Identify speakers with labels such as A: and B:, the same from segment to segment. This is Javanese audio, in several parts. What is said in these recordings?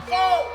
A: Go!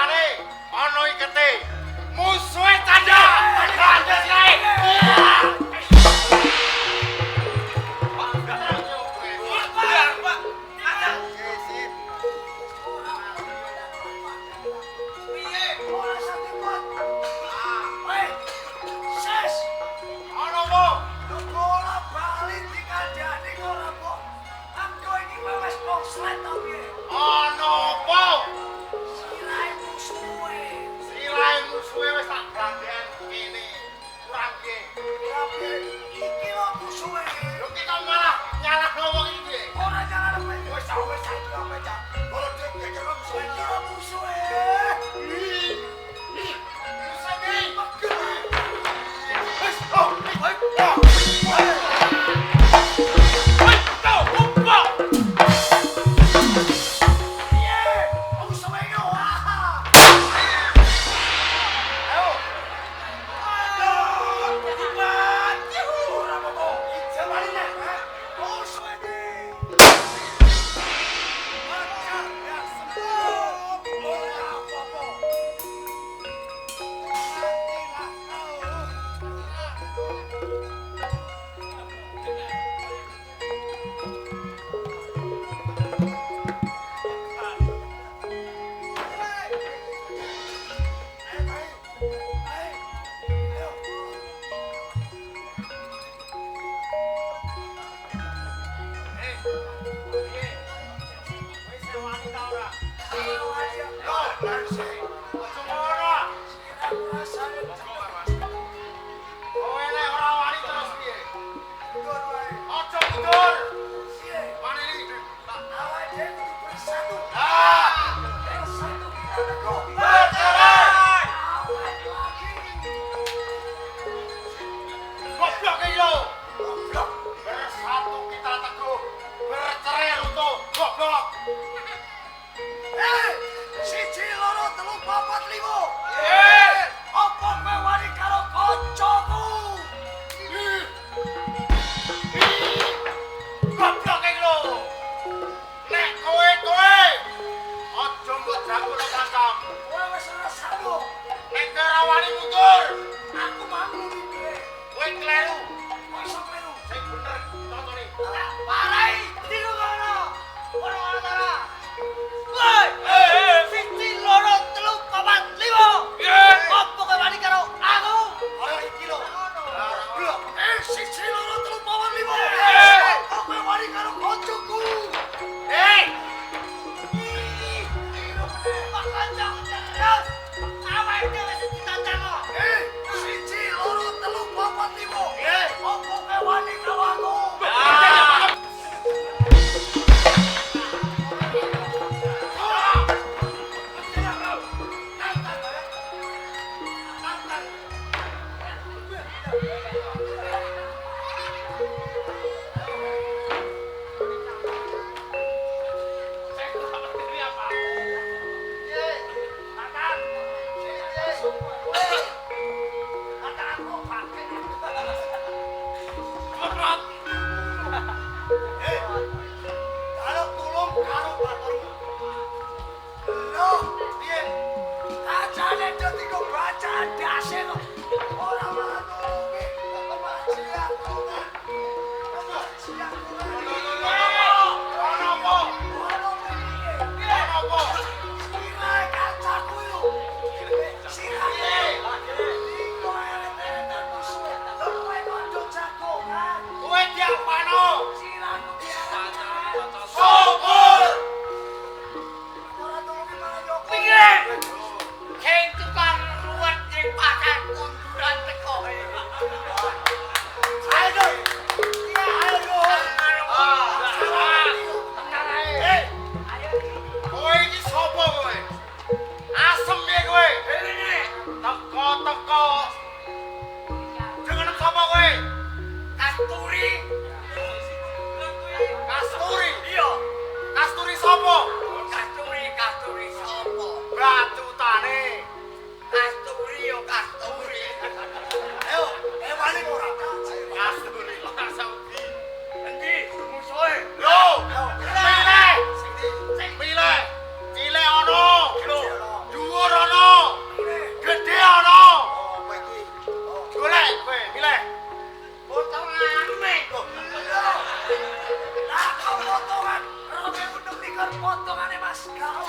A: Jare ono ikete. Musuhe tanda. Kandes kae. Musuhe wis tak gandengan kene. Kurang piye?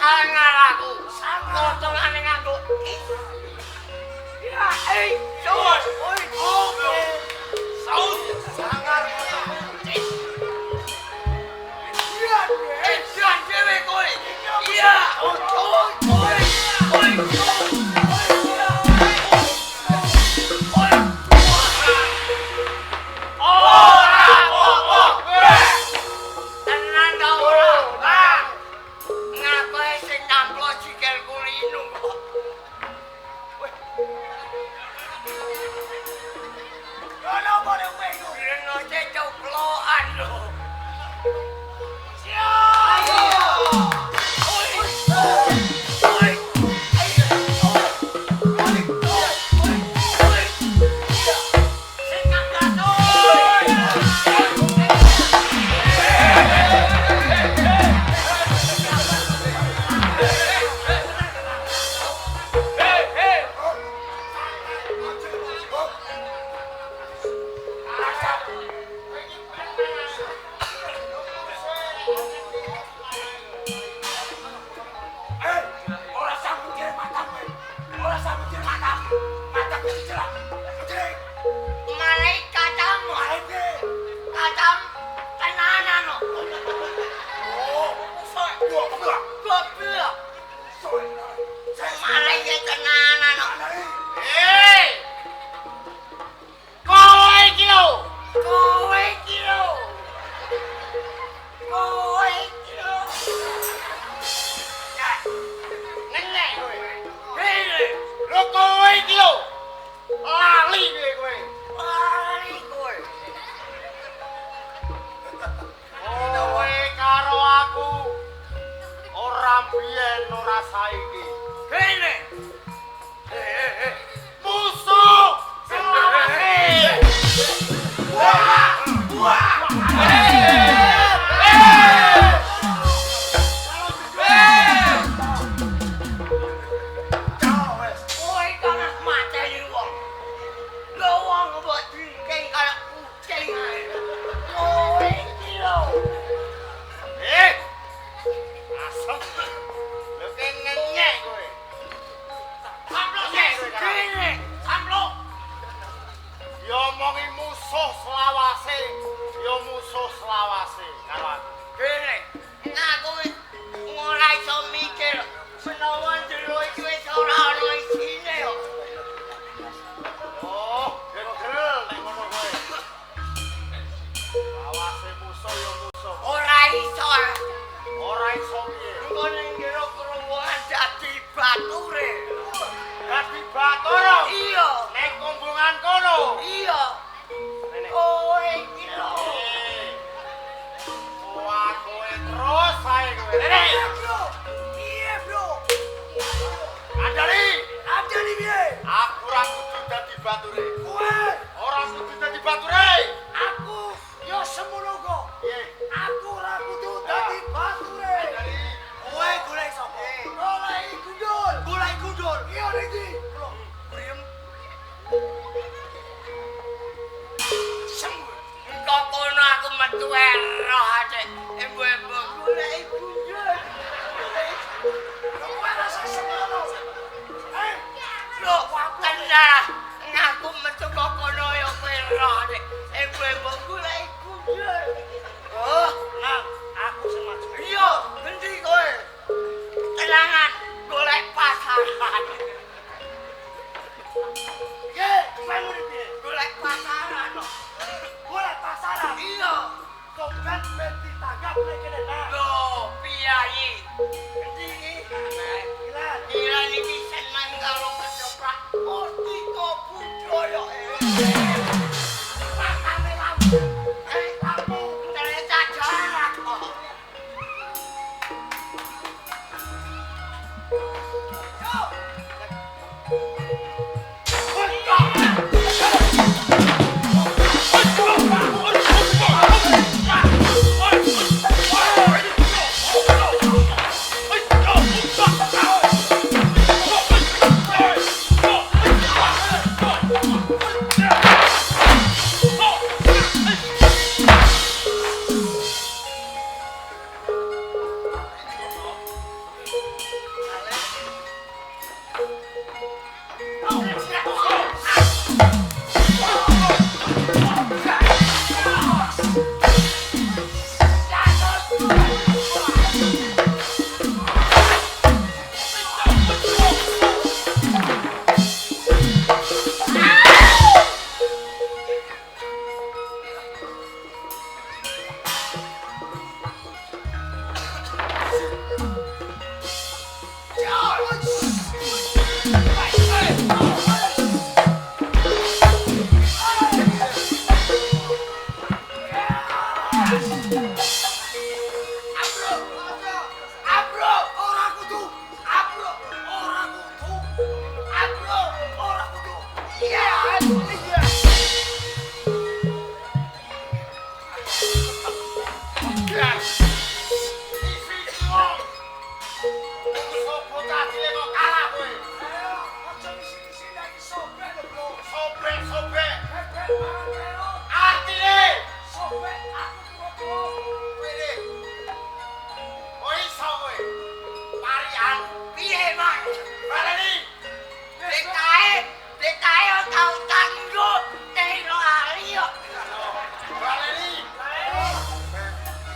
B: sangar aku. Potongane nganggo. Ya, suwun. Oke. Saut sangar Jangan dewe kowe. Iya. Tenan ta ora? Ngapain sing namplo sikilku linu kok? Ono boleh kowe iku. Rene cecok blokan lho.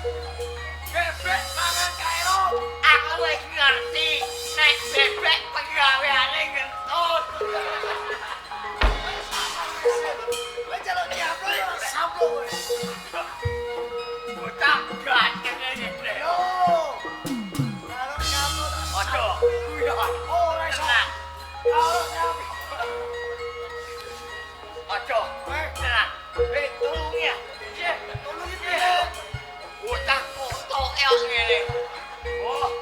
B: Bebek mangan kae lho. Aku wis ngerti nek bebek penggaweane ngentut. Wis jaluk diablo ya sablo kowe. Bocah ganteng iki, Bre. Yo. Kalau diablo ojo. Ora iso. Kalau diablo. Ojo. Tenang. Tolong ya. Tolong iki. Bocah kotok elok ngene. Oh.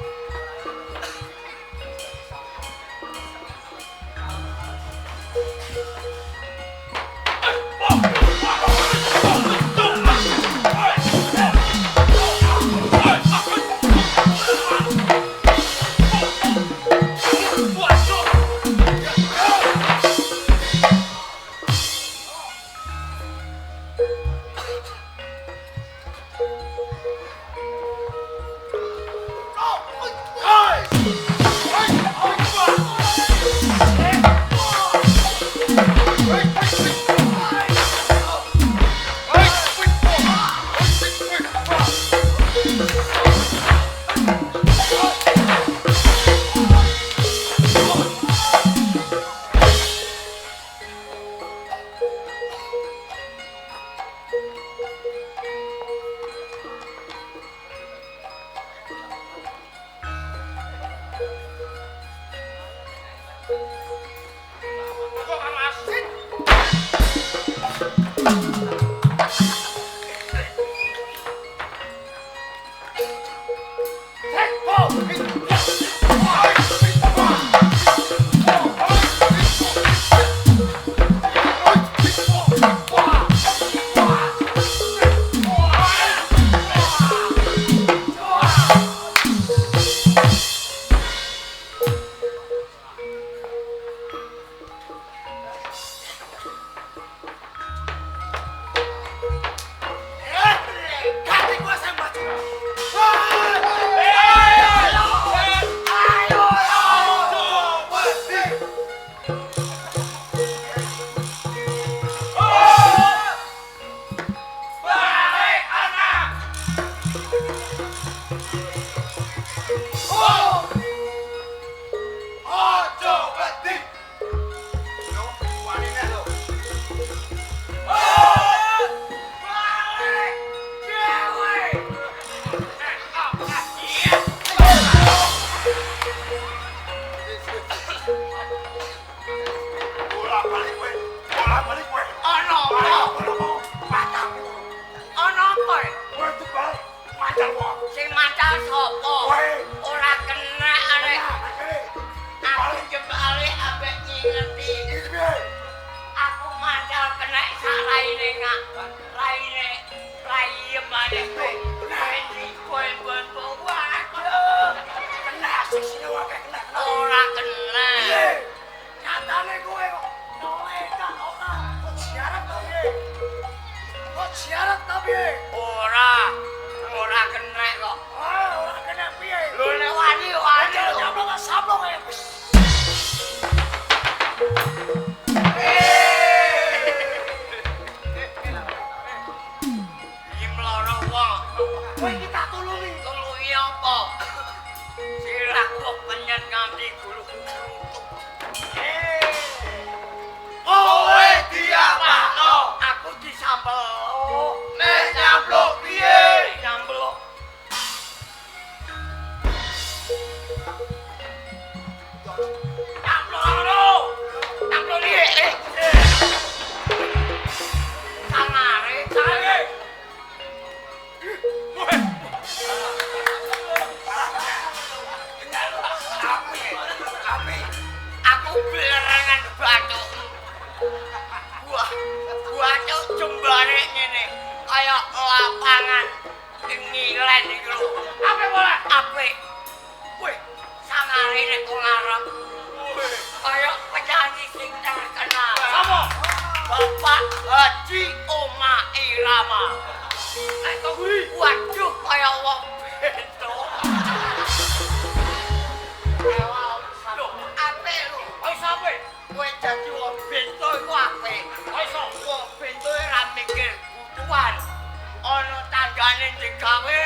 B: gawe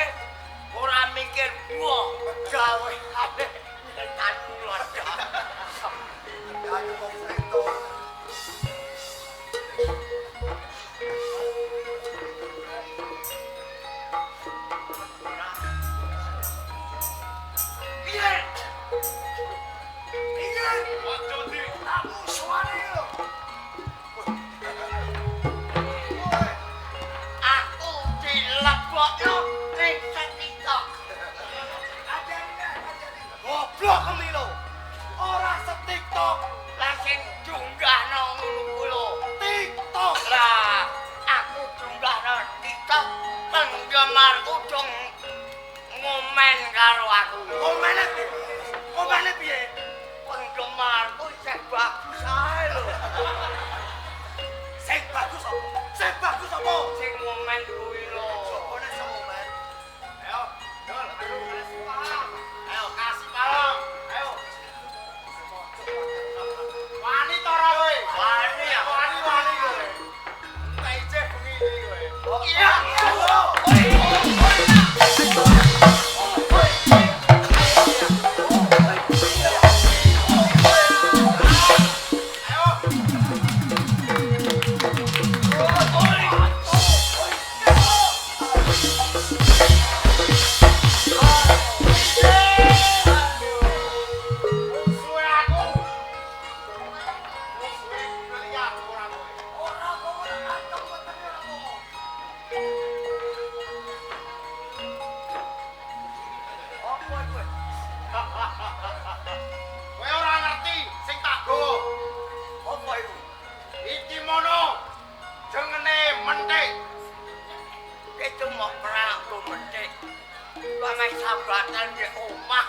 B: ora mikir buah gawe kabeh nyetan keluarga. Ya kok itu. Penggemarku dong ngomen karo aku. Ngomene piye? Penggemarku sing bagus ae lho. Sing bagus apa? Sing ngomen kuwi lho. Sopone sing ngomen? Ayo, Dol, aku wis paham. Ayo kasih palong. Ayo. Wani to ora kowe? Wani ya. Wani kowe. Tak ijeh bengi iki kowe. Iya. Sambatan di omah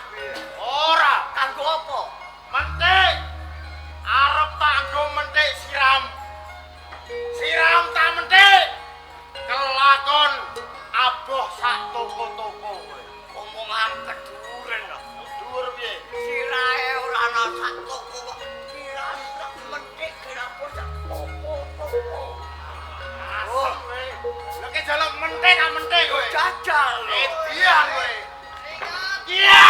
B: ora kanggo apa? Mentik. Arep tak nggo mentik siram. Siram tak mentik. Kelakon aboh sak toko-toko kowe. Omongan keduren lho. Dhuwur piye? Sirahe ora ana sak toko kok. Siram tak mentik kenapa sak toko-toko. Oh, lha ke jaluk mentik tak mentik kowe. Jajal lho. Iya kowe. Iya.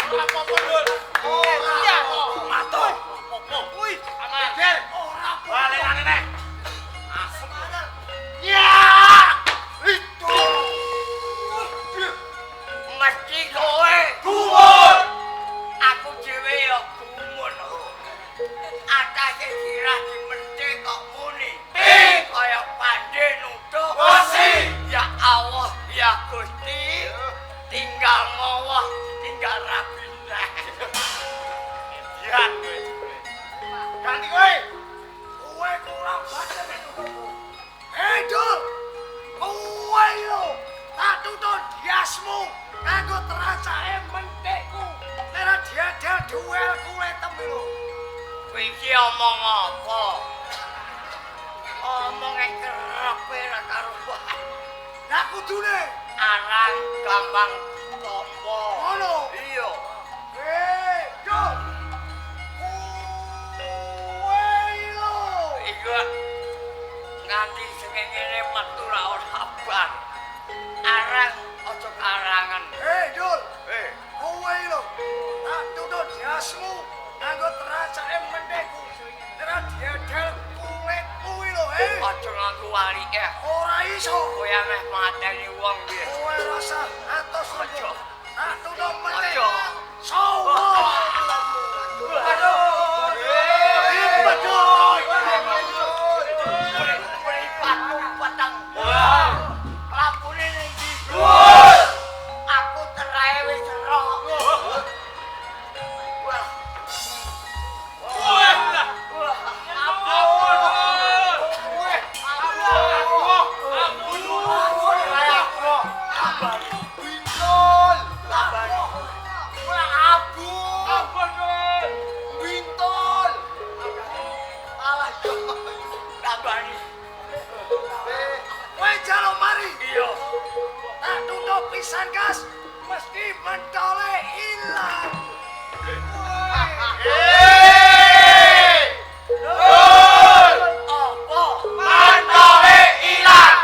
B: Apa-apa Dul? Iya kok. Matur. Wih, amatir. Ora balik neh. Asem ana. Iya. Itu. Mesti kowe gumun. Aku dhewe ya gumun. Atase sirah dimentik kok muni. Kaya pandhe nuduh. Ya Allah, ya Gusti. Tinggal ngowah, tinggal rapi. Dian kowe. Ganti kowe. Kowe kurang baca menuku. Dul. Kowe lho. Tak tuntut diasmu kanggo teracake mentekku. Nek dia duel kowe tembelo. Kowe iki omong apa? Omonge kerep ora karuan. Lah kudune arang gampang tombo. Ngono. Iya. Dul. Nganti sengenge metu ra ora bar. Arang aja karangan. Dul. Kowe lho. Tak tuntut jasmu nganggo teracake mendekku. Nek diadel kulit kuwi lho, Aja ngaku walike. Ora iso. Kowe ameh mateni wong piye. Kowe rasa atos aja. Tak tuntut mendek. Sowo. Aduh. Pisan gas mesti mentole ilang. Dul. Apa? Mentole ilang.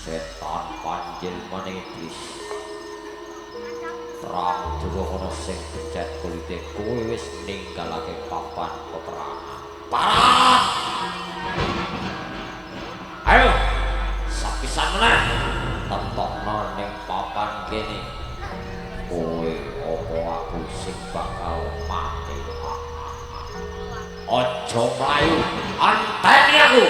C: setan panjil menipis Prabu Durana sing becet kulite kowe wis ninggalake papan peperangan parah ayo sapisan meneh tentokno ning papan kene kowe apa aku sing bakal mati aja mlayu anteni aku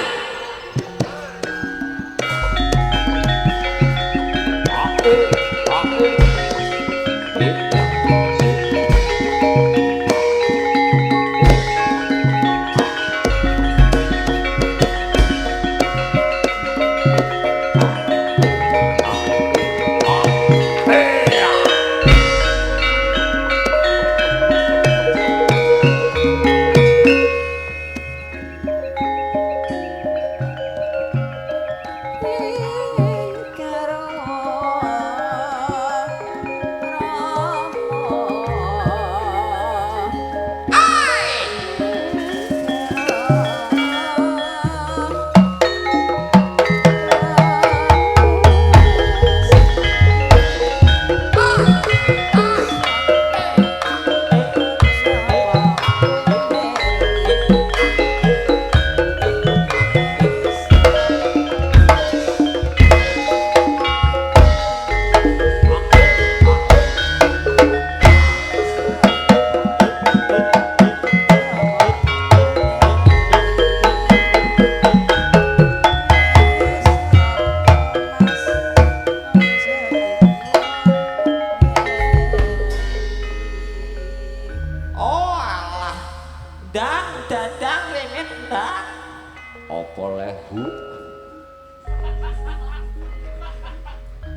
C: apa lehu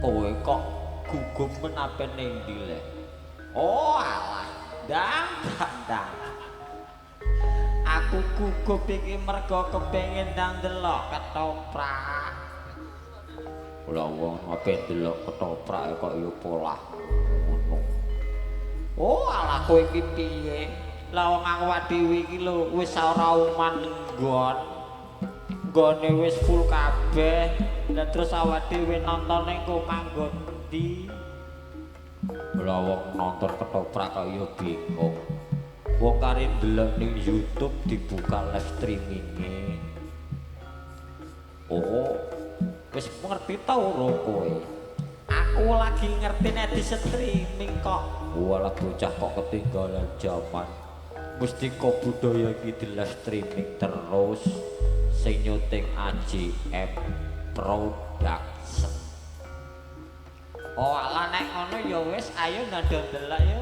C: kowe kok gugup menape ning ndi le oh alah dang aku gugup iki mergo kepengin ndang delok ketoprak lha wong ape delok ketoprak kok ya polah ngono oh alah kowe iki piye lah wong awak dhewe iki lho wis ora uman nggone wis full kabeh lah terus awak dhewe nonton ning omah nggon ndi lha wong nonton ketoprak kok ya bingung wong kare ndelok ning YouTube dibuka live streaming-e oh wis ngerti ta ora kowe aku lagi ngerti nek di streaming kok walah bocah kok ketinggalan zaman mesti kok budaya iki di live streaming terus sing nyuting AJM Production. Oh ala nek ngono ya wis ayo ngandel ndelok ya.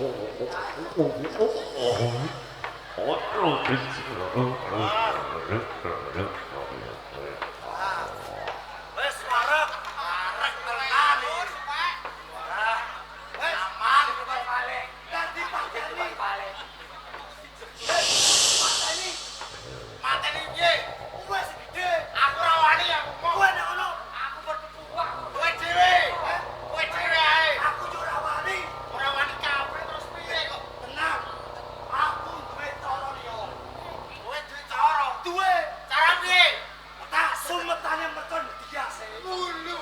B: Wes warek tenan iki. Wes aman balik. Dadi pateni balik. Mateni piye? Wes gede. Aku ora wani aku. Kowe nek ngono, aku berpepuak. Kowe dhewe. Kowe dhewe ae. Aku yo ora wani. Ora wani kabeh terus piye kok? Tenang. Aku duwe cara liya. Kowe duwe cara? Duwe. Cara piye? Tak sumetane mercon diase. Lulu.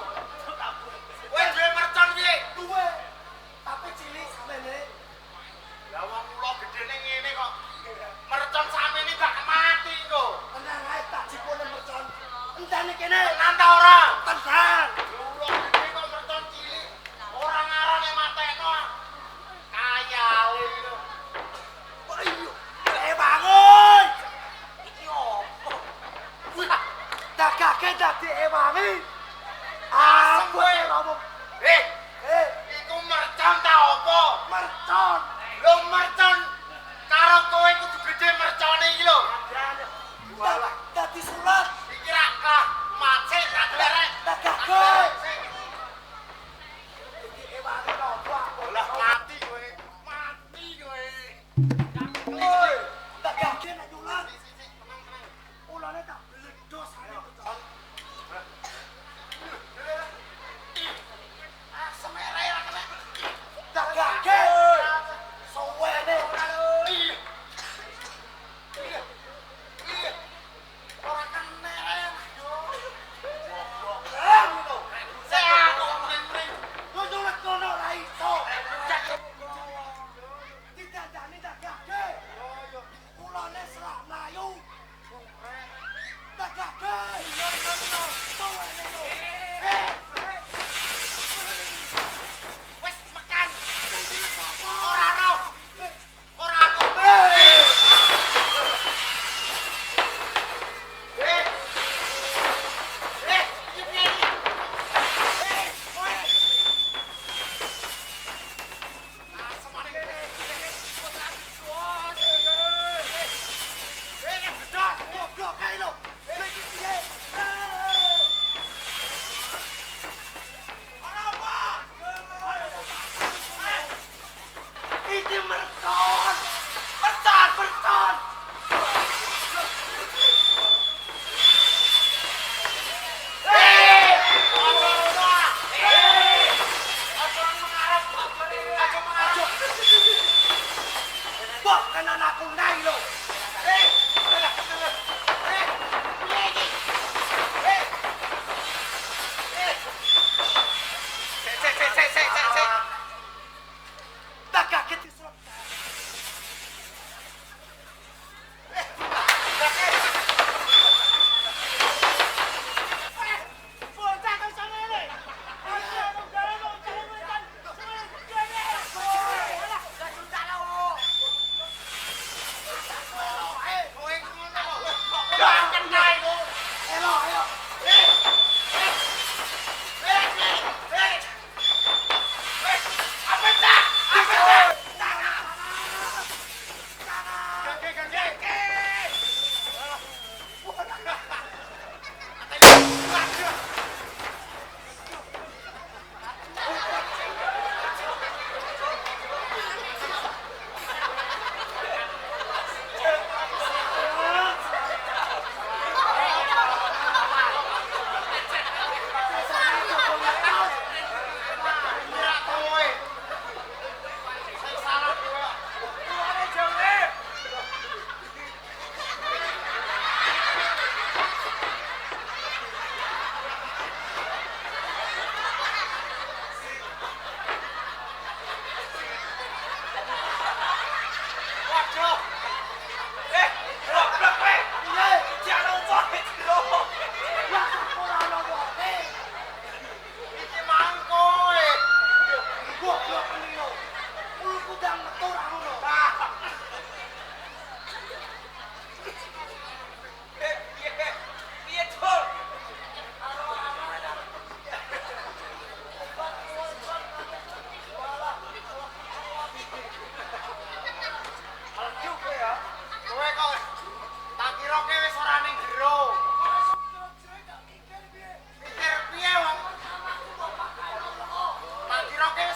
B: Kowe duwe mercon piye? Duwe. Tapi cilik samene. Lah wong kula gedene ngene kok. Mercon samene gak mati kok. Tenang ae tak jipone mercon. Entene kene. Tenan ta ora? Tenan. Kula gede kok mercon cilik. Ora ngarane matekno. Kayale lho. Ayo. Bangun. Iki opo? Wih, tak kakek dadi ewangi. Aku ora. Iku mercon ta opo? Mercon. Lho mercon. Karo kowe kudu gede mercone iki lho. Dadi sulat. Iki ra kah macet tak lerek. Tak kakek.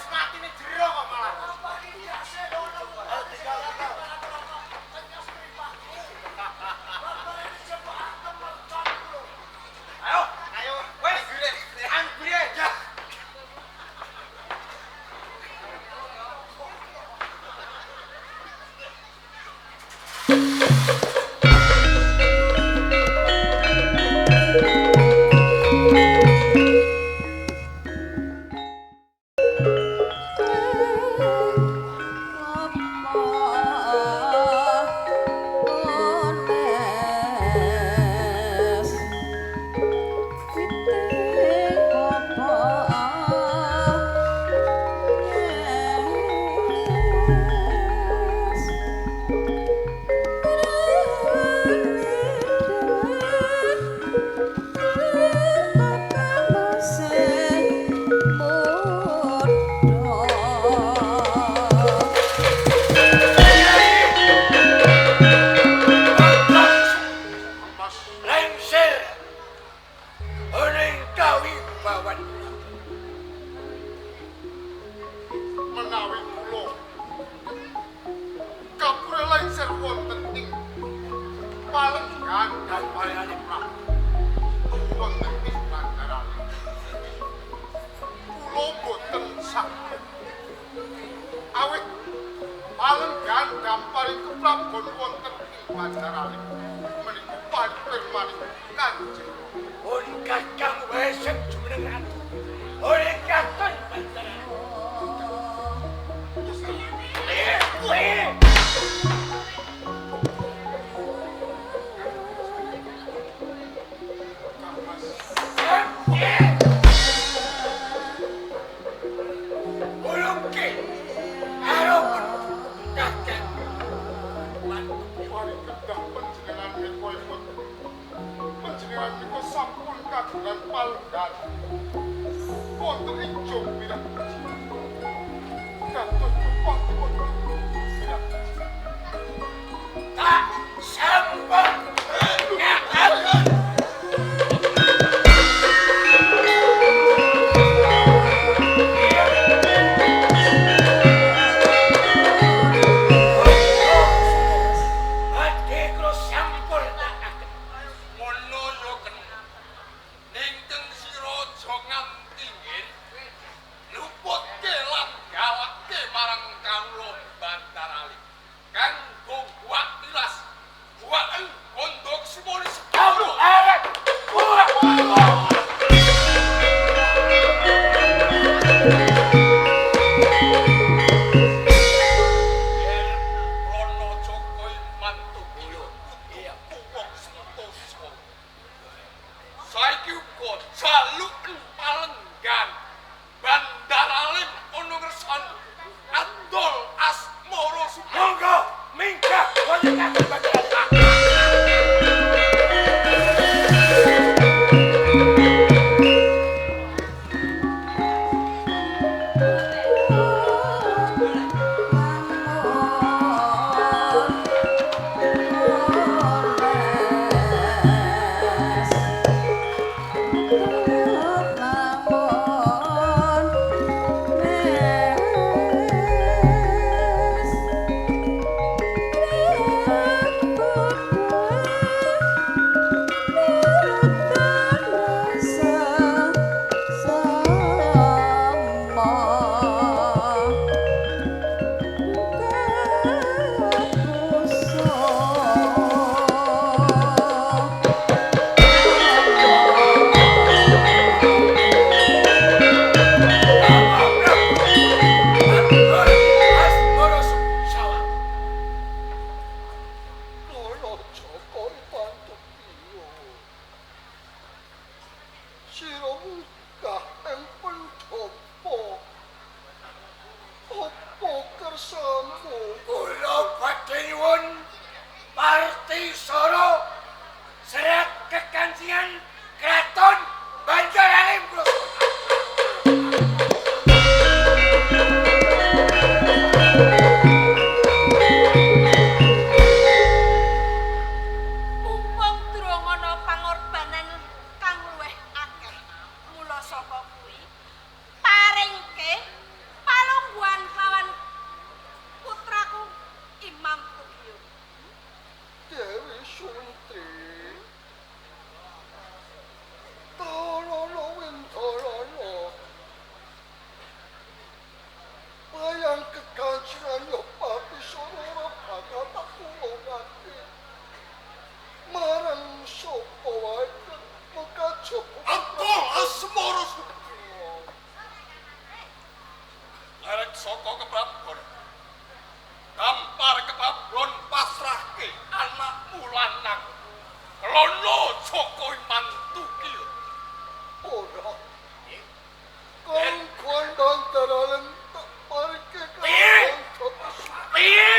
B: wis mati ning jero kok malah. Ayo, ayo. Wes, anggure ya.
A: Menawi kula kapura lengser wonten ing palenggan Gandharani wonten ing Gandharani kula boten saged awit palenggan Gandharani keprabon wonten ing Gandharani menika panpermaning Kanjeng
B: Ora kakang wesek jumenengan. Ora kakang pantaran.
A: Panjenengan menika sampun kagungan palenggan wonten ing Jombira kados bupati wonten Jombira
B: Tak sampun.
A: saka keprabon. Gampar keprabon pasrahke anakmu lanang. Lono Joko mantu ki.
B: Ora. Kongkon bantaran tak parke
A: Piye? Piye?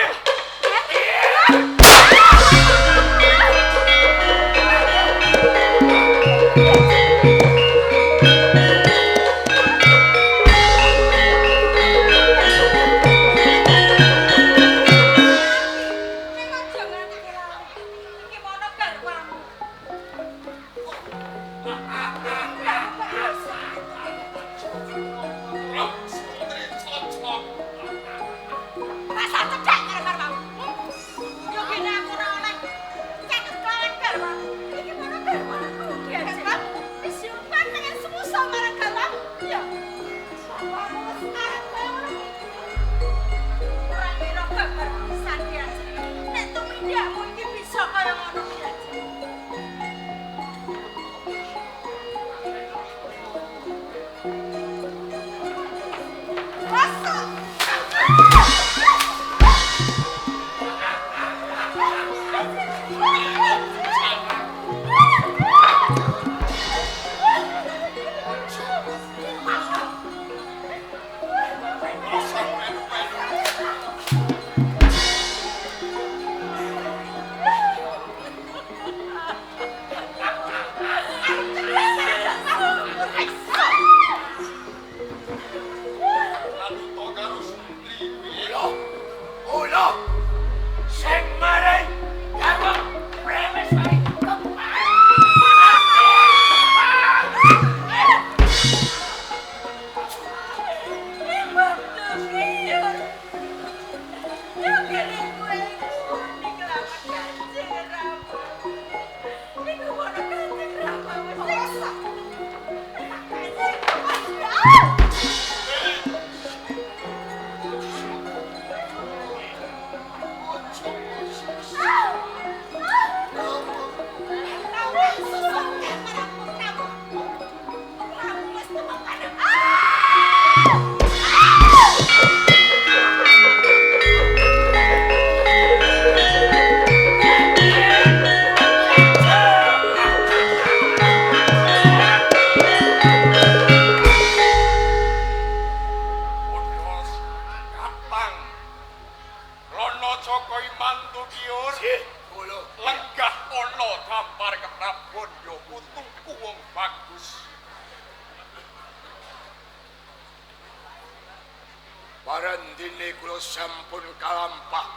B: Parandene kula sampun kalampah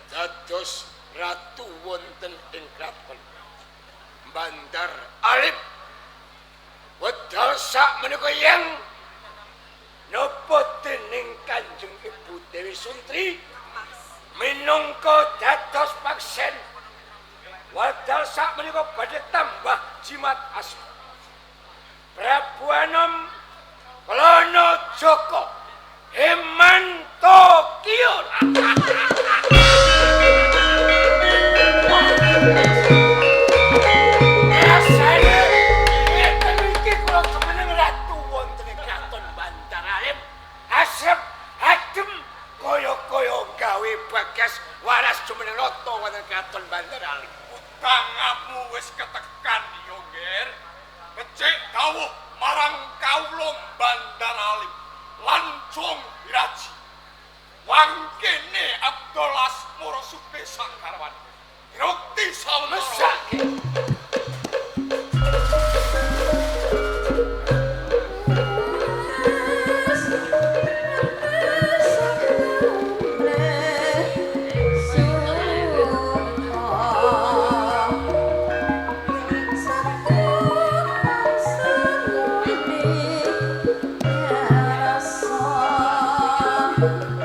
B: dados ratu wonten ing kraton Bandar Alim. Wedal sak menika yang napa dening Kanjeng Ibu Dewi Suntri minangka dados paksen wedal sak menika badhe tambah jimat asma Prabu Anom Lono Joko Hemantokyo. Rasane ngeten iki kula kemeneng ratu wonten ing kraton Bandar Alim. Asrep adem kaya-kaya gawe bagas waras jumeneng rata wonten kraton Bandar Alim.
A: Utangamu wis ketekan yo, Nger. Becik dawuh marang kawula Bandar Alim. Lancung Wiraji wangkene Abdul Asmur Supe Sakarwan Rukti Sawetara
D: Thank you.